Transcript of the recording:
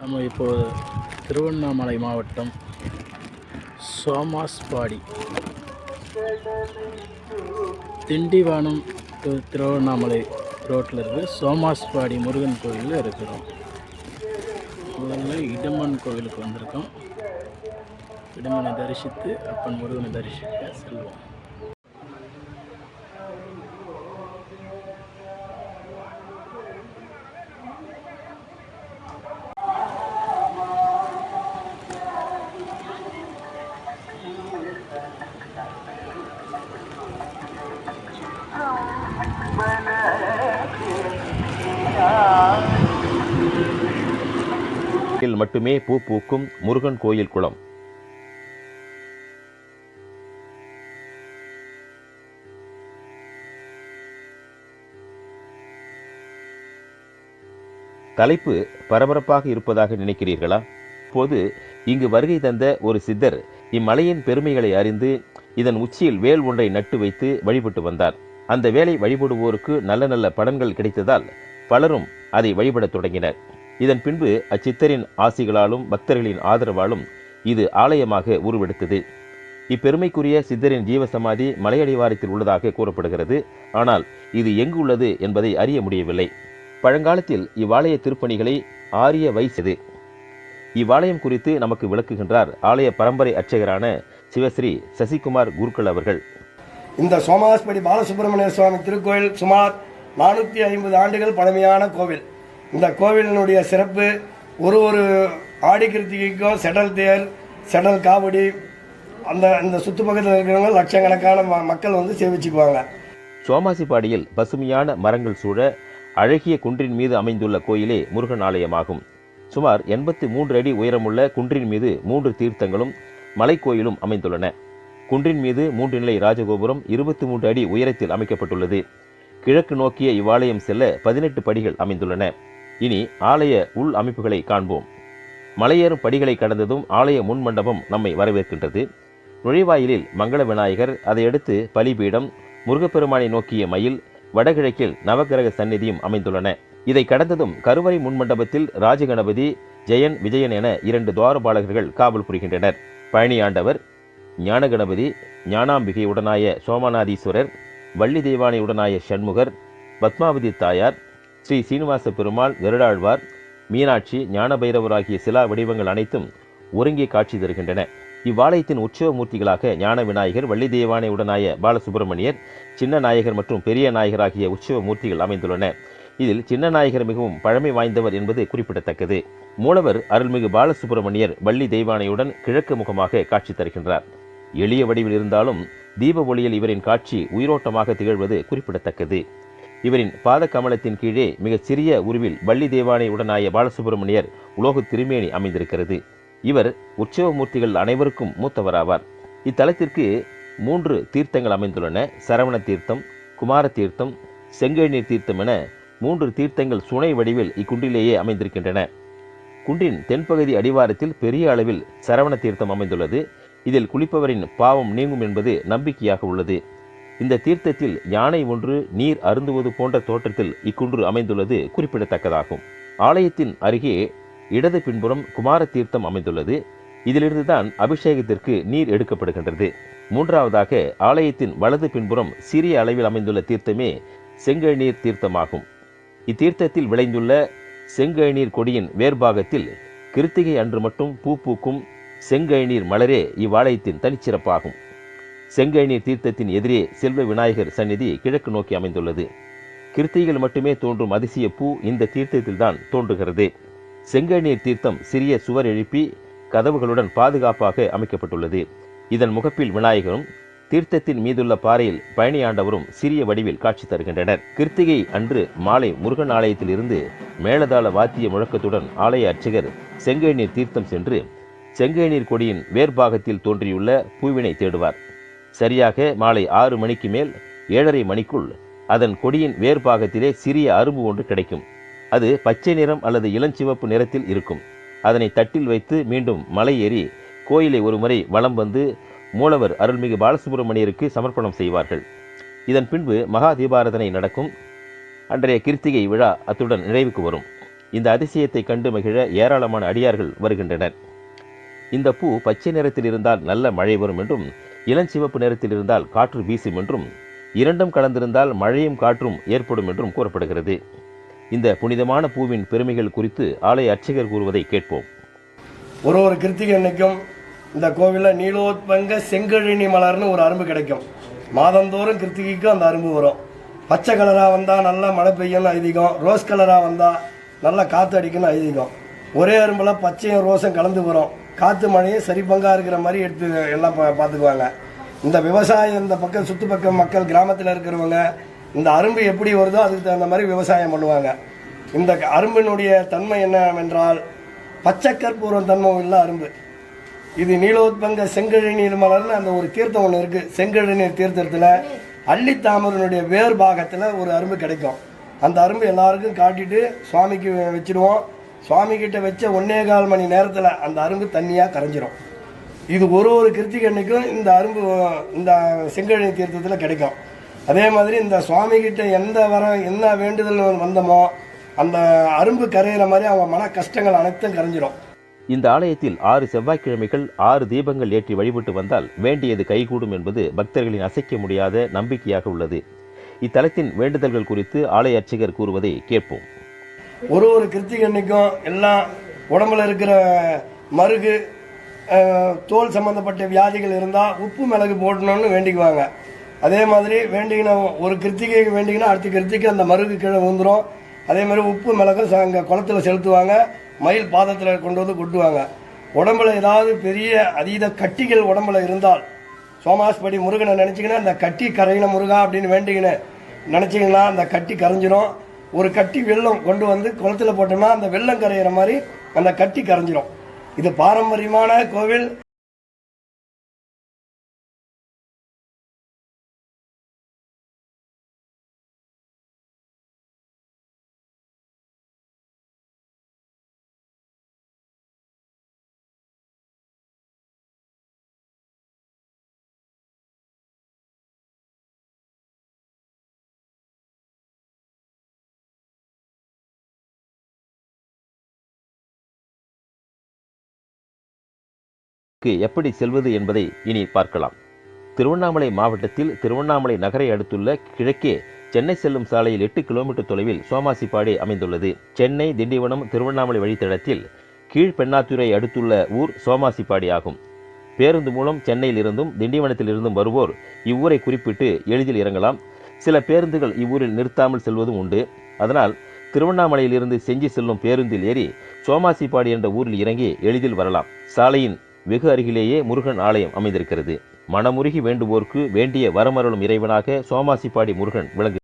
நம்ம இப்போது திருவண்ணாமலை மாவட்டம் சோமாஸ்பாடி திண்டிவனம் டு திருவண்ணாமலை ரோட்டில் இருக்கிற சோமாஸ்பாடி முருகன் கோயிலில் இருக்கிறோம். முதல்ல இடமன் கோவிலுக்கு வந்திருக்கோம். இடமனை தரிசித்து அப்பன் முருகனை தரிசிக்க செல்வோம். மட்டுமே பூ பூக்கும் முருகன் கோயில் குளம். தலைப்பு பரபரப்பாக இருப்பதாக நினைக்கிறீர்களா? இப்போது இங்கு வருகை தந்த ஒரு சித்தர் இம்மலையின் பெருமைகளை அறிந்து இதன் உச்சியில் வேல் ஒன்றை நட்டு வைத்து வழிபட்டு வந்தார். அந்த வேலை வழிபடுவோருக்கு நல்ல நல்ல பலன்கள் கிடைத்ததால் பலரும் அதை வழிபடத் தொடங்கினர். இதன் பின்பு அச்சித்தரின் ஆசிகளாலும் பக்தர்களின் ஆதரவாலும் இது ஆலயமாக உருவெடுத்தது. இப்பெருமைக்குரிய சித்தரின் ஜீவசமாதி மலையடிவாரத்தில் உள்ளதாக கூறப்படுகிறது. ஆனால் இது எங்கு உள்ளது என்பதை அறிய முடியவில்லை. பழங்காலத்தில் இவ்வாலய திருப்பணிகளை ஆரிய வைசது. இவ்வாலயம் குறித்து நமக்கு விளக்குகின்றார் ஆலய பரம்பரை அர்ச்சகரான சிவஸ்ரீ சசிகுமார் குருக்கள் அவர்கள். இந்த சோமாஸ்படி பாலசுப்பிரமணிய சுவாமி திருக்கோயில் சுமார் 450 ஆண்டுகள் பழமையான கோவில். இந்த கோவிலினுடைய சிறப்பு, ஒரு ஆடி கிருத்திகைக்கும் செடல் தேர், செடல் காவடி, அந்த சுற்று பக்கத்தில் இருக்கிறவங்க லட்சக்கணக்கான மக்கள் வந்து சேவிச்சுக்குவாங்க. சோமாசிப்பாடியில் பசுமையான மரங்கள் சூழ அழகிய குன்றின் மீது அமைந்துள்ள கோயிலே முருகன் ஆலயமாகும். சுமார் 83 அடி உயரமுள்ள குன்றின் மீது 3 தீர்த்தங்களும் மலைக்கோயிலும் அமைந்துள்ளன. குன்றின் மீது 3 நிலை ராஜகோபுரம் 23 அடி உயரத்தில் அமைக்கப்பட்டுள்ளது. கிழக்கு நோக்கிய இவ்வாலயம் செல்ல 18 படிகள் அமைந்துள்ளன. இனி ஆலய உள் அமைப்புகளை காண்போம். மலையேறும் படிகளை கடந்ததும் ஆலய முன் மண்டபம் நம்மை வரவேற்கின்றது. நுழைவாயிலில் மங்கள விநாயகர், அதையடுத்து பலிபீடம், முருகப்பெருமானை நோக்கிய மயில், வடகிழக்கில் நவகிரக சந்நிதியும் அமைந்துள்ளன. இதை கடந்ததும் கருவறை முன்மண்டபத்தில் ராஜகணபதி, ஜெயன், விஜயன் என 2 துவாரபாலகர்கள் காவல் புரிகின்றனர். பழனி ஆண்டவர், ஞான கணபதி, ஞானாம்பிகையுடனாய சோமநாதீஸ்வரர், வள்ளி தெய்வானையுடனாய சண்முகர், பத்மாவதி தாயார், ஸ்ரீ சீனிவாச பெருமாள், கருடாழ்வார், மீனாட்சி, ஞானபைரவர் ஆகிய சிலா வடிவங்கள் அனைத்தும் ஒருங்கே காட்சி தருகின்றன. இவ்வாலயத்தின் உற்சவ மூர்த்திகளாக ஞான விநாயகர், வள்ளி தெய்வானை உடனாய பாலசுப்பிரமணியர், சின்ன நாயகர் மற்றும் பெரிய நாயகர் ஆகிய உற்சவ மூர்த்திகள் அமைந்துள்ளன. இதில் சின்ன நாயகர் மிகவும் பழமை வாய்ந்தவர் என்பது குறிப்பிடத்தக்கது. மூலவர் அருள்மிகு பாலசுப்பிரமணியர் வள்ளி தெய்வானையுடன் கிழக்கு முகமாக காட்சி தருகின்றார். எளிய வடிவில் இருந்தாலும் தீப ஒளியில் இவரின் காட்சி உயிரோட்டமாக திகழ்வது குறிப்பிடத்தக்கது. இவரின் பாத கமலத்தின் கீழே மிகச் சிறிய உருவில் வள்ளி தேவானை உடனாய பாலசுப்பிரமணியர் உலோக திருமேனி அமைந்திருக்கிறது. இவர் உற்சவ மூர்த்திகள் அனைவருக்கும் மூத்தவராவார். இத்தலத்திற்கு 3 தீர்த்தங்கள் அமைந்துள்ளன. சரவண தீர்த்தம், குமார தீர்த்தம், செங்கழுநீர் தீர்த்தம் என 3 தீர்த்தங்கள் சுனை வடிவில் இக்குன்றிலேயே அமைந்திருக்கின்றன. குன்றின் தென்பகுதி அடிவாரத்தில் பெரிய அளவில் சரவண தீர்த்தம் அமைந்துள்ளது. இதில் குளிப்பவரின் பாவம் நீங்கும் என்பது நம்பிக்கையாக உள்ளது. இந்த தீர்த்தத்தில் யானை ஒன்று நீர் அருந்துவது போன்ற தோற்றத்தில் இக்குன்று அமைந்துள்ளது குறிப்பிடத்தக்கதாகும். ஆலயத்தின் அருகே இடது பின்புறம் குமார தீர்த்தம் அமைந்துள்ளது. இதிலிருந்துதான் அபிஷேகத்திற்கு நீர் எடுக்கப்படுகின்றது. 3ஆவதாக ஆலயத்தின் வலது பின்புறம் சிறிய அளவில் அமைந்துள்ள தீர்த்தமே செங்கழுநீர் தீர்த்தமாகும். இத்தீர்த்தத்தில் விளைந்துள்ள செங்கழுநீர் கொடியின் வேர்பாகத்தில் கிருத்திகை அன்று மட்டும் பூ பூக்கும் செங்கழுநீர் மலரே இவ்வாலயத்தின் தனிச்சிறப்பாகும். செங்கழுநீர் தீர்த்தத்தின் எதிரே செல்வ விநாயகர் சந்நிதி கிழக்கு நோக்கி அமைந்துள்ளது. கிருத்திகையில் மட்டுமே தோன்றும் அதிசய பூ இந்த தீர்த்தத்தில்தான் தோன்றுகிறது. செங்கழுநீர் தீர்த்தம் சிறிய சுவர் எழுப்பி கதவுகளுடன் பாதுகாப்பாக அமைக்கப்பட்டுள்ளது. இதன் முகப்பில் விநாயகரும் தீர்த்தத்தின் மீதுள்ள பாறையில் பழனி ஆண்டவரும் சிறிய வடிவில் காட்சி தருகின்றனர். கிருத்திகை அன்று மாலை முருகன் ஆலயத்தில் இருந்து மேளதாள வாத்திய முழக்கத்துடன் ஆலய அர்ச்சகர் செங்கழுநீர் தீர்த்தம் சென்று செங்கழுநீர் கொடியின் வேர்பாகத்தில் தோன்றியுள்ள பூவினை தேடுவார். சரியாக மாலை 6 மணிக்கு மேல் 7:30 மணிக்குள் அதன் கொடியின் வேர்பாகத்திலே சிறிய அரும்பு ஒன்று கிடைக்கும். அது பச்சை நிறம் அல்லது இளஞ்சிவப்பு நிறத்தில் இருக்கும். அதனை தட்டில் வைத்து மீண்டும் மலை ஏறி கோயிலை ஒரு முறை வலம் வந்து மூலவர் அருள்மிகு பாலசுப்பிரமணியருக்கு சமர்ப்பணம் செய்வார்கள். இதன் பின்பு மகா தீபாராதனை நடக்கும். அன்றைய கிருத்திகை விழா அத்துடன் நிறைவுக்கு வரும். இந்த அதிசயத்தை கண்டு மகிழ ஏராளமான அடியார்கள் வருகின்றனர். இந்த பூ பச்சை நிறத்தில் இருந்தால் நல்ல மழை வரும் என்றும், இளஞ்சிவப்பு நிறத்தில் இருந்தால் காற்று வீசும் என்றும், இரண்டும் கலந்திருந்தால் மழையும் காற்றும் ஏற்படும் என்றும் கூறப்படுகிறது. இந்த புனிதமான பூவின் பெருமைகள் குறித்து ஆலய அர்ச்சகர் கூறுவதை கேட்போம். ஒரு கிருத்திகை அன்னைக்கும் இந்த கோவிலில் நீலோத்பங்க செங்கழினி மலர்னு ஒரு அரும்பு கிடைக்கும். மாதந்தோறும் கிருத்திகைக்கும் அந்த அரும்பு வரும். பச்சை கலராக வந்தால் நல்லா மழை பெய்யும்னு ஐதீகம், ரோஸ் கலராக வந்தால் நல்லா காற்று அடிக்கும்னு ஐதீகம். ஒரே அரும்பில் பச்சையும் ரோஸும் கலந்து வரும். காற்று மழையும் சரி பங்காக இருக்கிற மாதிரி எடுத்து எல்லாம் பார்த்துக்குவாங்க. இந்த விவசாயம் இந்த பக்கம் சுற்று பக்கம் மக்கள் கிராமத்தில் இருக்கிறவங்க இந்த அரும்பு எப்படி வருதோ அதுக்கு தகுந்த மாதிரி விவசாயம் பண்ணுவாங்க. இந்த அரும்பினுடைய தன்மை என்னவென்றால் பச்சை கற்பூரம் தன்மை உள்ள அரும்பு. இது நீலோத்பங்க செங்கழிநீர் மலர்னு அந்த ஒரு தீர்த்தம் ஒன்று இருக்குது. செங்கழிநீர் தீர்த்தத்தில் அள்ளித்தாமரனுடைய வேர் பாகத்தில் ஒரு அரும்பு கிடைக்கும். அந்த அரும்பு எல்லாருக்கும் காட்டிட்டு சுவாமிக்கு வச்சுடுவோம். சுவாமி கிட்ட வச்ச 1.25 மணி நேரத்தில் அந்த அரும்பு தண்ணியாக கரைஞ்சிரும். இது ஒரு கிருத்திகை அன்னைக்கும் இந்த அரும்பு இந்த செங்கழி தீர்த்தத்தில் கிடைக்கும். அதே மாதிரி இந்த சுவாமி கிட்ட என்ன வேண்டுதல் வந்தோமோ அந்த அரும்பு கரையிற மாதிரி அவங்க மன கஷ்டங்கள் அனைத்தும் கரைஞ்சிரும். இந்த ஆலயத்தில் 6 செவ்வாய்க்கிழமைகள் 6 தீபங்கள் ஏற்றி வழிபட்டு வந்தால் வேண்டியது கைகூடும் என்பது பக்தர்களின் அசைக்க முடியாத நம்பிக்கையாக உள்ளது. இத்தலத்தின் வேண்டுதல்கள் குறித்து ஆலய அர்ச்சகர் கூறுவதை கேட்போம். ஒரு கிருத்திகை அன்னைக்கும் எல்லாம் உடம்புல இருக்கிற மருகு தோல் சம்பந்தப்பட்ட வியாதிகள் இருந்தால் உப்பு மிளகு போடணும்னு வேண்டிக்குவாங்க. அதே மாதிரி வேண்டிங்கன்னா ஒரு கிருத்திகைக்கு வேண்டிங்கன்னா அடுத்த கிருத்திகை அந்த மருகு கீழே விழுந்துடும். அதே மாதிரி உப்பு மிளகு அங்கே குளத்துல செலுத்துவாங்க. மயில் பாதத்தில் கொண்டு வந்து கொட்டுவாங்க. உடம்புல ஏதாவது பெரிய அதீத கட்டிகள் உடம்புல இருந்தால் சோமாஸ்படி முருகனை நினச்சிங்கன்னா அந்த கட்டி கரையின முருகா அப்படின்னு வேண்டிக்கின்னு நினச்சிங்கன்னா அந்த கட்டி கரைஞ்சிரும். ஒரு கட்டி வெள்ளம் கொண்டு வந்து குளத்துல போட்டோம்னா அந்த வெள்ளம் கரையிற மாதிரி அந்த கட்டி கரைஞ்சிரும். இது பாரம்பரியமான கோவில். எப்படி செல்வது என்பதை இனி பார்க்கலாம். திருவண்ணாமலை மாவட்டத்தில் திருவண்ணாமலை நகரை அடுத்துள்ள கிழக்கே சென்னை செல்லும் சாலையில் 8 கிலோமீட்டர் தொலைவில் சோமாசிப்பாடி அமைந்துள்ளது. சென்னை திண்டிவனம் திருவண்ணாமலை வழித்தடத்தில் கீழ்பெண்ணாத்துறை அடுத்துள்ள ஊர் சோமாசிப்பாடி ஆகும். பேருந்து மூலம் சென்னையில் இருந்தும் திண்டிவனத்தில் இருந்தும் வருவோர் இவ்வூரை குறிப்பிட்டு எளிதில் இறங்கலாம். சில பேருந்துகள் இவ்வூரில் நிறுத்தாமல் செல்வதும் உண்டு. அதனால் திருவண்ணாமலையில் இருந்து செஞ்சி செல்லும் பேருந்தில் ஏறி சோமாசிப்பாடி என்ற ஊரில் இறங்கி எளிதில் வரலாம். சாலையின் வெகு அருகிலேயே முருகன் ஆலயம் அமைந்திருக்கிறது. மனமுருகி வேண்டுவோர்க்கு வேண்டிய வரமருளும் இறைவனாக சோமாசிப்பாடி முருகன் விளங்கு